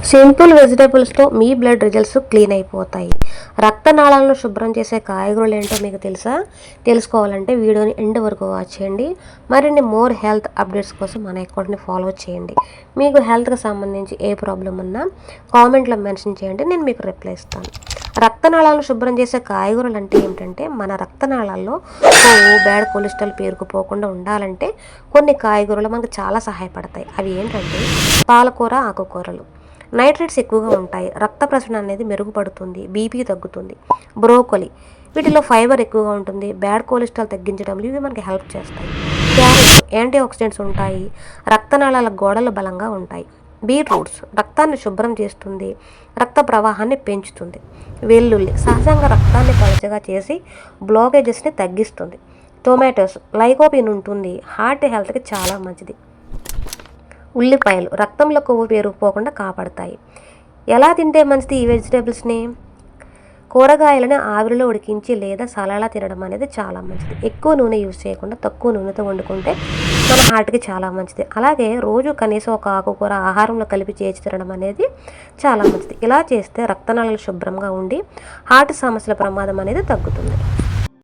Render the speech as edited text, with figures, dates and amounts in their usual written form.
Simple వెజిటేబుల్స్తో మీ blood results clean అయిపోతాయి. రక్తనాళాలను శుభ్రం చేసే కాయగూరలు ఏంటో మీకు తెలుసా? తెలుసుకోవాలంటే వీడియోని ఎండ్ వరకు వాచ్ చేయండి. మరిన్ని మోర్ హెల్త్ అప్డేట్స్ కోసం మన అకౌంట్ని ఫాలో చేయండి. మీకు హెల్త్కి సంబంధించి ఏ ప్రాబ్లం ఉన్నా కామెంట్లో మెన్షన్ చేయండి, నేను మీకు రిప్లై ఇస్తాను. రక్తనాళాలను శుభ్రం చేసే కాయగూరలు అంటే ఏమిటంటే, మన రక్తనాళాల్లో కొవ్వు, బ్యాడ్ కొలెస్ట్రాల్ పేరుకుపోకుండా ఉండాలంటే కొన్ని కాయగూరలు మనకు చాలా సహాయపడతాయి. అవి ఏంటంటే పాలకూర, ఆకుకూరలు. నైట్రేట్స్ ఎక్కువగా ఉంటాయి, రక్త ప్రసరణ అనేది మెరుగుపడుతుంది, బీపీ తగ్గుతుంది. బ్రోకోలీ, వీటిలో ఫైబర్ ఎక్కువగా ఉంటుంది, బ్యాడ్ కొలెస్ట్రాల్ తగ్గించడంలో ఇవి మనకి హెల్ప్ చేస్తాయి. క్యారెట్, యాంటీ ఆక్సిడెంట్స్ ఉంటాయి, రక్తనాళాల గోడలు బలంగా ఉంటాయి. బీట్రూట్స్ రక్తాన్ని శుభ్రం చేస్తుంది, రక్త ప్రవాహాన్ని పెంచుతుంది. వెల్లుల్లి సహజంగా రక్తాన్ని పలచగా చేసి బ్లాకేజెస్ని తగ్గిస్తుంది. టొమాటోస్ లైకోపిన్ ఉంటుంది, హార్ట్ హెల్త్కి చాలా మంచిది. ఉల్లిపాయలు రక్తంలో కొవ్వు పేరుకుపోకుండా కాపాడతాయి. ఎలా తింటే మంచిది ఈ వెజిటేబుల్స్ని? కూరగాయలను ఆవిరిలో ఉడికించి లేదా సలాలా తినడం అనేది చాలా మంచిది. ఎక్కువ నూనె యూజ్ చేయకుండా తక్కువ నూనెతో వండుకుంటే మన హార్ట్కి చాలా మంచిది. అలాగే రోజు కనీసం ఒక ఆకుకూర ఆహారంలో కలిపి చేసి తినడం అనేది చాలా మంచిది. ఇలా చేస్తే రక్తనాళాలు శుభ్రంగా ఉండి హార్ట్ సమస్యల ప్రమాదం అనేది తగ్గుతుంది.